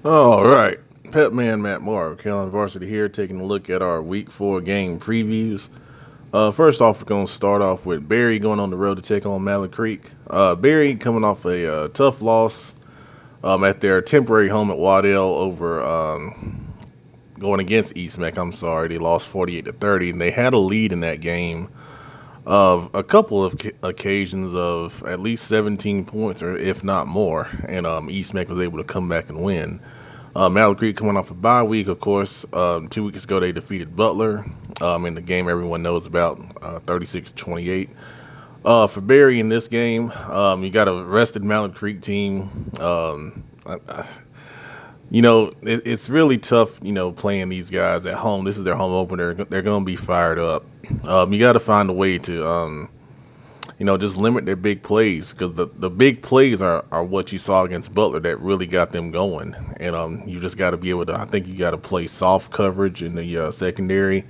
All right. Pepman, Morrow, Kell and Varsity here, taking a look at our Week 4 game previews. First off, we're going to start off with Barry going on the road to take on Mallard Creek. Barry coming off a tough loss at their temporary home at Waddell over going against East MEC. I'm sorry, they lost 48-30, and they had a lead in that game of a couple of occasions of at least 17 points, or if not more, and East MEC was able to come back and win. Mallard Creek coming off a bye week, of course. 2 weeks ago, they defeated Butler in the game everyone knows about, 36-28. For Barry in this game, you got a rested Mallard Creek team. It's really tough, playing these guys at home. This is their home opener. They're going to be fired up. You got to find a way to just limit their big plays because the big plays are what you saw against Butler that really got them going. And you just got to be able to, I think you got to play soft coverage in the secondary,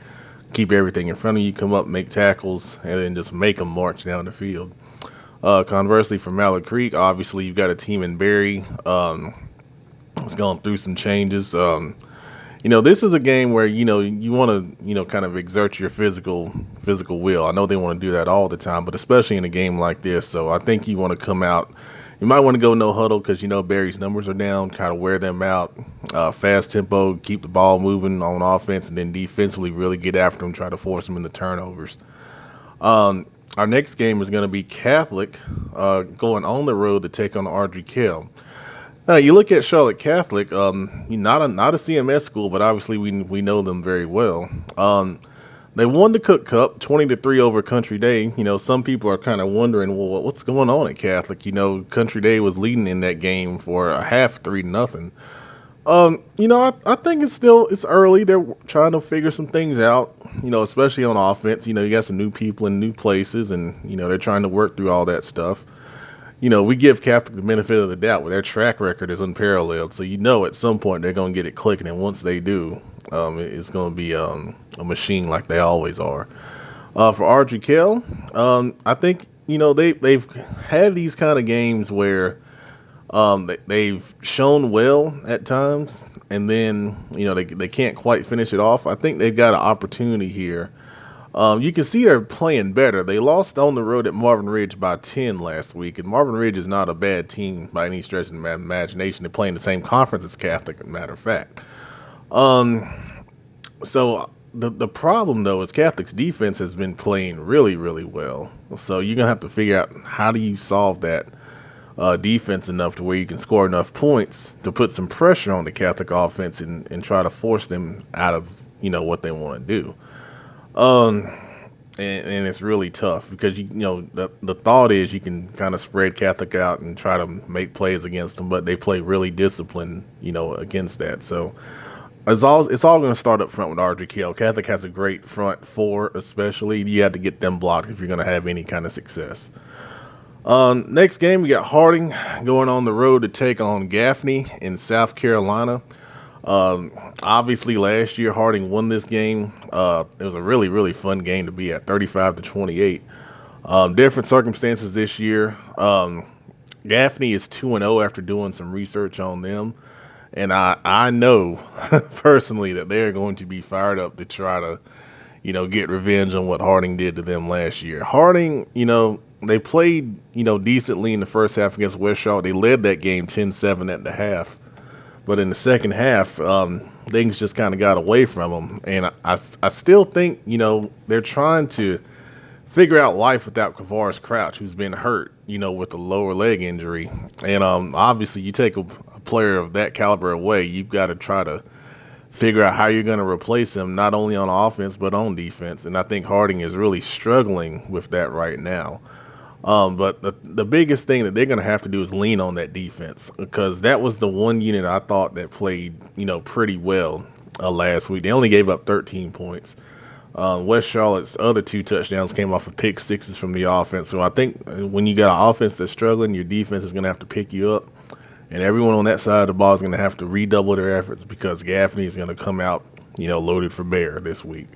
keep everything in front of you, come up, make tackles, and then just make them march down the field. Conversely, for Mallard Creek, obviously you've got a team in Barry. It's gone through some changes. This is a game where you want to kind of exert your physical will. I know they want to do that all the time, but especially in a game like this. So I think you want to come out. You might want to go no huddle because Barry's numbers are down. Kind of wear them out. Fast tempo, keep the ball moving on offense, and then defensively really get after them, try to force them into turnovers. Our next game is going to be Catholic going on the road to take on Ardrey Kell. Now you look at Charlotte Catholic, not a CMS school, but obviously we know them very well. They won the Cook Cup 20-3 over Country Day. Some people are kind of wondering, well, what's going on at Catholic? Country Day was leading in that game for a half 3-0. I think it's early. They're trying to figure some things out. Especially on offense. You got some new people in new places, and they're trying to work through all that stuff. We give Catholic the benefit of the doubt, but their track record is unparalleled. So at some point they're going to get it clicking, and once they do, it's going to be a machine like they always are. For Ardrey Kell, I think they've had these kind of games where they've shown well at times, and then they can't quite finish it off. I think they've got an opportunity here. You can see they're playing better. They lost on the road at Marvin Ridge by 10 last week, and Marvin Ridge is not a bad team by any stretch of the imagination. They play in the same conference as Catholic, as a matter of fact. So the problem though is Catholic's defense has been playing really, really well. So you're gonna have to figure out how do you solve that defense enough to where you can score enough points to put some pressure on the Catholic offense and try to force them out of what they want to do. Um, and it's really tough because the thought is you can kind of spread Catholic out and try to make plays against them, but they play really disciplined, against that. So it's all going to start up front with Ardrey Kell. Catholic has a great front four, especially. You have to get them blocked if you're going to have any kind of success. Next game, we got Harding going on the road to take on Gaffney in South Carolina. Obviously, last year Harding won this game. It was a really, really fun game to be at, 35-28. Different circumstances this year. Gaffney is 2-0 after doing some research on them, and I know personally that they're going to be fired up to try to get revenge on what Harding did to them last year. Harding, they played decently in the first half against West Shaw. They led that game 10-7 at the half. But in the second half, things just kind of got away from them. And I still think, they're trying to figure out life without Kavaris Crouch, who's been hurt, with a lower leg injury. And obviously, you take a player of that caliber away, you've got to try to figure out how you're going to replace him, not only on offense, but on defense. And I think Harding is really struggling with that right now. But the biggest thing that they're going to have to do is lean on that defense because that was the one unit I thought that played, pretty well last week. They only gave up 13 points. West Charlotte's other 2 touchdowns came off of pick sixes from the offense. So I think when you got an offense that's struggling, your defense is going to have to pick you up. And everyone on that side of the ball is going to have to redouble their efforts because Gaffney is going to come out, loaded for bear this week.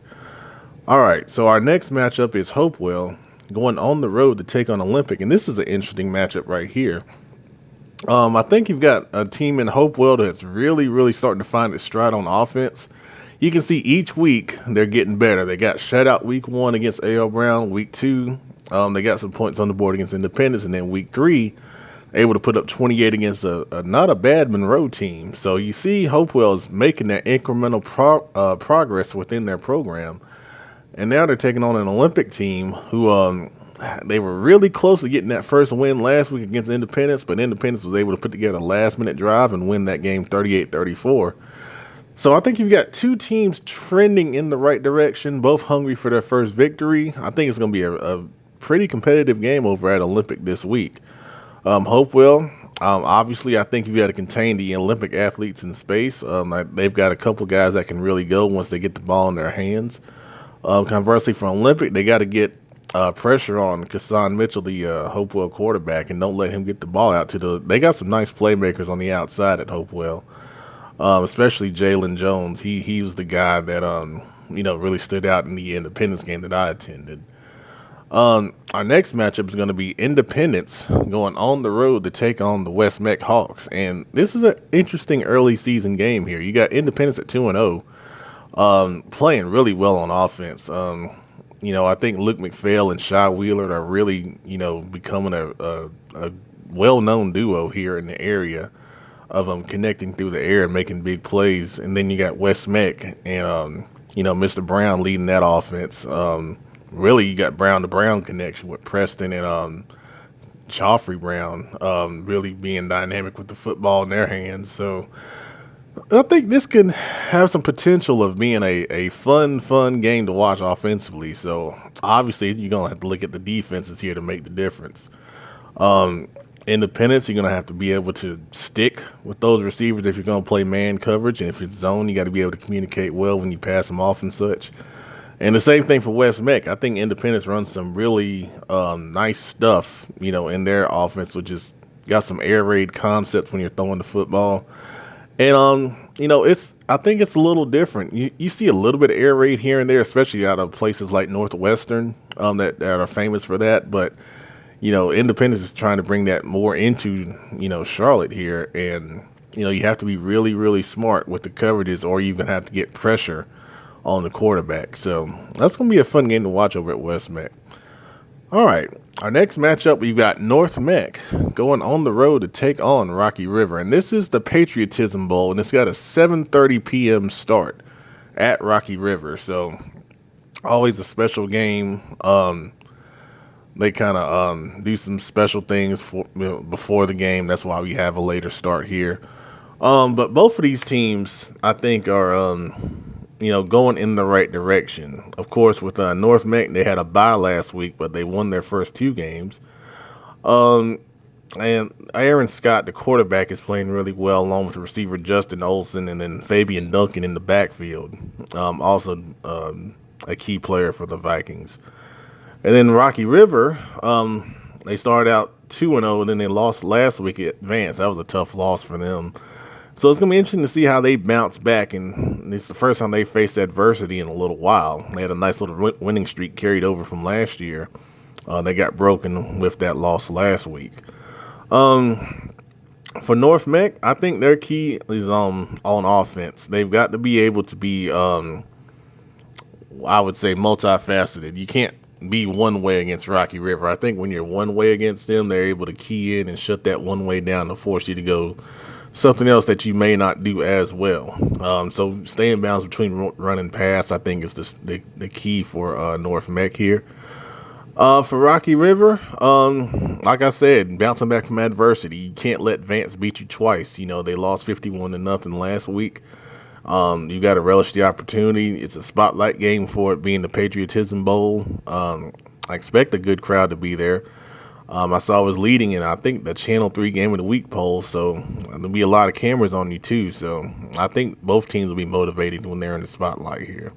All right, so our next matchup is Hopewell going on the road to take on Olympic. And this is an interesting matchup right here. I think you've got a team in Hopewell that's really, really starting to find its stride on offense. You can see each week they're getting better. They got shut out week 1 against A.L. Brown. Week 2, they got some points on the board against Independence, and then week 3, able to put up 28 against a not a bad Monroe team. So you see Hopewell is making that incremental progress within their program, and now they're taking on an Olympic team who they were really close to getting that first win last week against Independence, but Independence was able to put together a last-minute drive and win that game 38-34. So I think you've got two teams trending in the right direction, both hungry for their first victory. I think it's going to be a pretty competitive game over at Olympic this week. Hopewell, obviously, I think you've got to contain the Olympic athletes in space. They've got a couple guys that can really go once they get the ball in their hands. Conversely, for Olympic, they got to get pressure on Kassan Mitchell, the Hopewell quarterback, and don't let him get the ball out to the. They got some nice playmakers on the outside at Hopewell, especially Jalen Jones. He was the guy that really stood out in the Independence game that I attended. Our next matchup is going to be Independence going on the road to take on the West MEC Hawks, and this is an interesting early season game here. You got Independence at 2-0, playing really well on offense. I think Luke McPhail and Shy Wheeler are really, becoming a well-known duo here in the area of them connecting through the air and making big plays. And then you got West MEC and, Mr. Brown leading that offense. Really, you got Brown to Brown connection with Preston and Joffrey Brown really being dynamic with the football in their hands. So I think this can have some potential of being a fun game to watch offensively. So obviously, you're going to have to look at the defenses here to make the difference. Independence, you're going to have to be able to stick with those receivers if you're going to play man coverage. And if it's zone, you got to be able to communicate well when you pass them off and such. And the same thing for West MEC. I think Independence runs some really nice stuff, in their offense, which is got some air raid concepts when you're throwing the football. And I think it's a little different. You see a little bit of air raid here and there, especially out of places like Northwestern, that are famous for that. But Independence is trying to bring that more into Charlotte here, and you have to be really, really smart with the coverages, or you even have to get pressure on the quarterback. So that's going to be a fun game to watch over at West MEC. All right, our next matchup, we've got North MEC going on the road to take on Rocky River. And this is the Patriotism Bowl, and it's got a 7:30 p.m. start at Rocky River. So always a special game. They kind of do some special things before the game. That's why we have a later start here. But both of these teams, I think, are going in the right direction. Of course, with North MEC, they had a bye last week, but they won their first two games. And Aaron Scott, the quarterback, is playing really well, along with the receiver Justin Olson and then Fabian Duncan in the backfield. Also a key player for the Vikings. And then Rocky River, they started out 2-0, and then they lost last week at Vance. That was a tough loss for them. So it's going to be interesting to see how they bounce back, and it's the first time they faced adversity in a little while. They had a nice little winning streak carried over from last year. They got broken with that loss last week. For North MEC, I think their key is on offense. They've got to be able to be, I would say, multifaceted. You can't be one way against Rocky River. I think when you're one way against them, they're able to key in and shut that one way down to force you to go something else that you may not do as well. So staying balanced between run and pass, I think, is the key for North MEC here. For Rocky River, like I said, bouncing back from adversity, you can't let Vance beat you twice. They lost 51-0 last week. You got to relish the opportunity. It's a spotlight game for it being the Patriotism Bowl. I expect a good crowd to be there. I saw it was leading in, I think, the Channel 3 Game of the Week poll, so there'll be a lot of cameras on you too. So I think both teams will be motivated when they're in the spotlight here.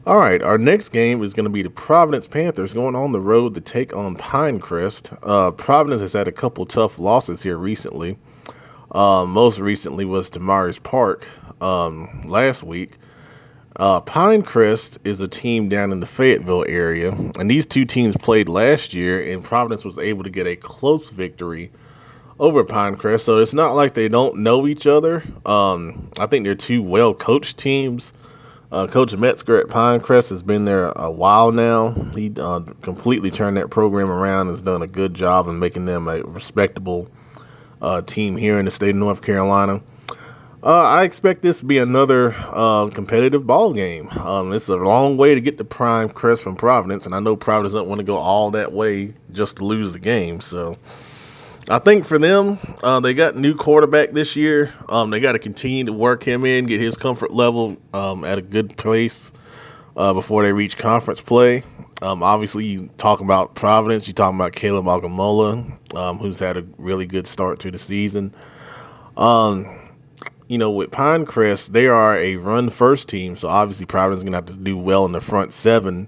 All right, our next game is going to be the Providence Panthers going on the road to take on Pinecrest. Providence has had a couple tough losses here recently. Most recently was to Myers Park last week. Pinecrest is a team down in the Fayetteville area, and these two teams played last year, and Providence was able to get a close victory over Pinecrest. So it's not like they don't know each other. I think they're two well coached teams. Coach Metzger at Pinecrest has been there a while now. He completely turned that program around, has done a good job in making them a respectable team here in the state of North Carolina. I expect this to be another competitive ball game. It's a long way to get to Pinecrest from Providence, and I know Providence doesn't want to go all that way just to lose the game. So I think for them, they got new quarterback this year. They got to continue to work him in, get his comfort level at a good place before they reach conference play. Obviously, you talk about Providence, you talking about Caleb Agamola, who's had a really good start to the season. Um, with Pinecrest, they are a run-first team, so obviously Providence is going to have to do well in the front seven,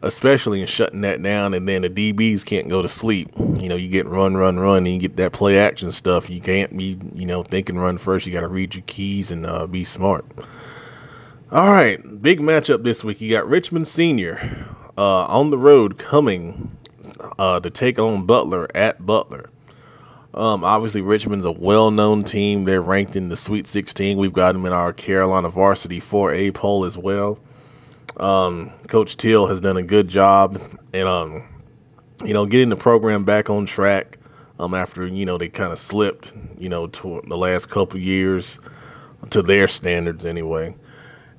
especially in shutting that down, and then the DBs can't go to sleep. You get run, and you get that play action stuff. You can't be, thinking run first. You got to read your keys and be smart. All right, big matchup this week. You got Richmond Senior on the road coming to take on Butler at Butler. Obviously, Richmond's a well-known team. They're ranked in the Sweet 16. We've got them in our Carolina Varsity 4A poll as well. Coach Till has done a good job and getting the program back on track after they kind of slipped to the last couple years to their standards anyway.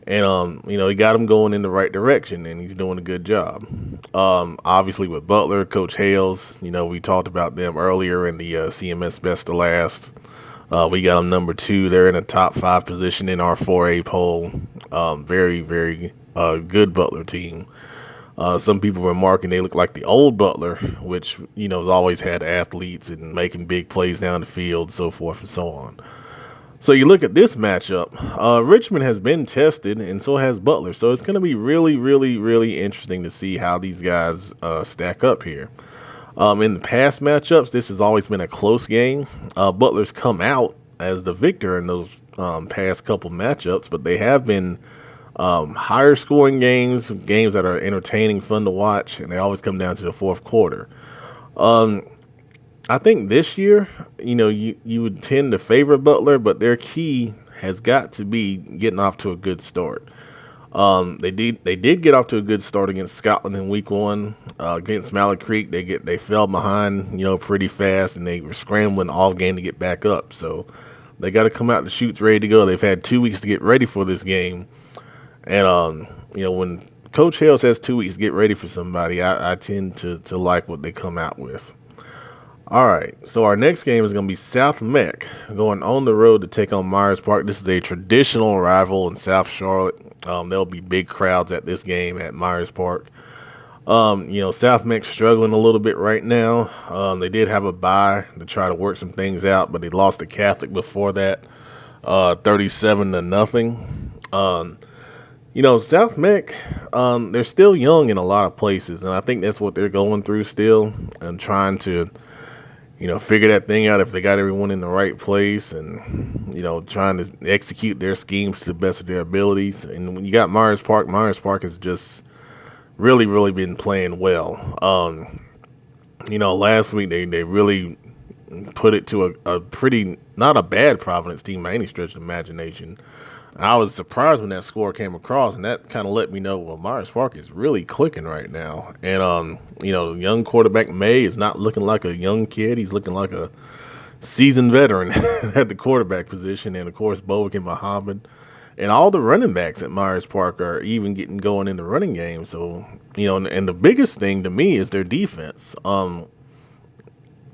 And he got him going in the right direction, and he's doing a good job. Obviously with Butler, Coach Hales, we talked about them earlier in the CMS Best of Last. We got them number 2. They're in a top 5 position in our 4A poll. Very, very good Butler team. Some people were remarking they look like the old Butler, which, has always had athletes and making big plays down the field, so forth and so on. So you look at this matchup, Richmond has been tested, and so has Butler. So it's going to be really, really, really interesting to see how these guys stack up here. In the past matchups, this has always been a close game. Butler's come out as the victor in those past couple matchups, but they have been higher scoring games that are entertaining, fun to watch, and they always come down to the fourth quarter. I think this year, you would tend to favor Butler, but their key has got to be getting off to a good start. They did get off to a good start against Scotland in week 1. Against Mallard Creek, they fell behind, pretty fast, and they were scrambling all game to get back up. So they got to come out the chutes ready to go. They've had 2 weeks to get ready for this game, and when Coach Hales has 2 weeks to get ready for somebody, I tend to like what they come out with. All right, so our next game is going to be South MEC going on the road to take on Myers Park. This is a traditional rival in South Charlotte. There'll be big crowds at this game at Myers Park. South MEC's struggling a little bit right now. They did have a bye to try to work some things out, but they lost to Catholic before that, 37-0. South MEC, they're still young in a lot of places, and I think that's what they're going through still and trying to figure that thing out if they got everyone in the right place and, trying to execute their schemes to the best of their abilities. And when you got Myers Park has just really, really been playing well. Last week they really put it to a pretty, not a bad Providence team by any stretch of the imagination. I was surprised when that score came across, and that kind of let me know, well, Myers Park is really clicking right now. And, young quarterback May is not looking like a young kid. He's looking like a seasoned veteran at the quarterback position. And, of course, Bowick and Muhammad. And all the running backs at Myers Park are even getting going in the running game. So, and the biggest thing to me is their defense.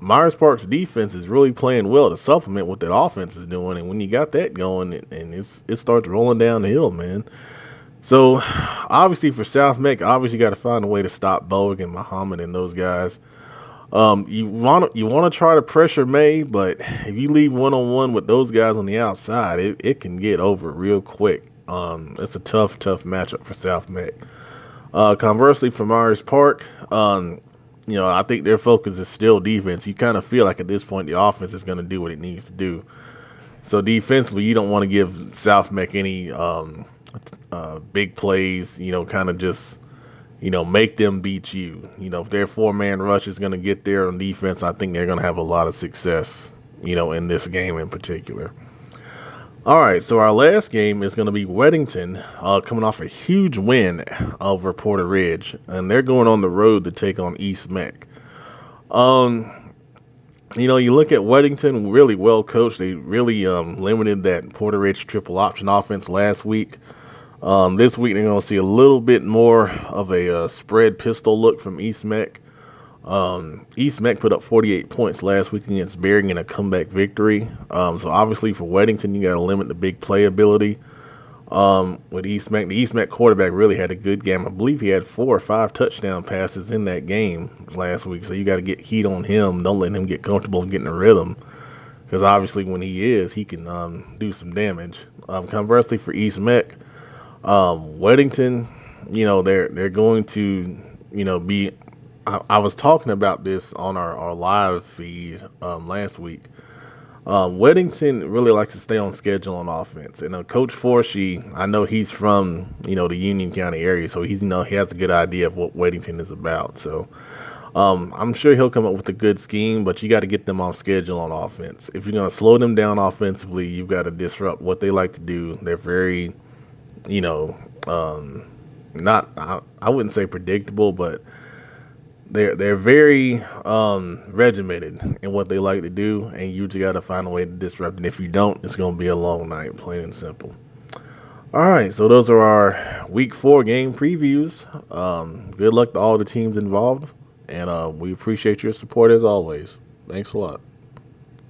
Myers Park's defense is really playing well to supplement what their offense is doing, and when you got that going, and it starts rolling down the hill, man. So, obviously for South MEC, obviously got to find a way to stop Bowick and Muhammad and those guys. You want to try to pressure May, but if you leave 1-on-1 with those guys on the outside, it can get over real quick. It's a tough matchup for South MEC. Conversely, for Myers Park, I think their focus is still defense. You kind of feel like at this point the offense is going to do what it needs to do. So defensively, you don't want to give South MEC any big plays, kind of just, make them beat you. If their 4-man rush is going to get there on defense, I think they're going to have a lot of success in this game in particular. All right, so our last game is going to be Weddington, coming off a huge win over Porter Ridge, and they're going on the road to take on East MEC. Um, you look at Weddington, really well coached. They really limited that Porter Ridge triple option offense last week. This week they're going to see a little bit more of a spread pistol look from East MEC. East MEC put up 48 points last week against Bergen in a comeback victory. So obviously for Weddington, you got to limit the big playability. With East MEC, the East MEC quarterback really had a good game. I believe he had 4 or 5 touchdown passes in that game last week. So you got to get heat on him. Don't let him get comfortable and get in a rhythm, because obviously when he can do some damage. Conversely for East MEC, Weddington, they're going to be. I was talking about this on our live feed last week. Weddington really likes to stay on schedule on offense, and Coach Forshee, I know he's from the Union County area, so he has a good idea of what Weddington is about. So I'm sure he'll come up with a good scheme, but you got to get them on schedule on offense. If you're going to slow them down offensively, you've got to disrupt what they like to do. They're very, not I wouldn't say predictable, but they're very regimented in what they like to do, and you just got to find a way to disrupt it. If you don't, it's going to be a long night, plain and simple. All right, so those are our Week 4 game previews. Good luck to all the teams involved, and we appreciate your support as always. Thanks a lot.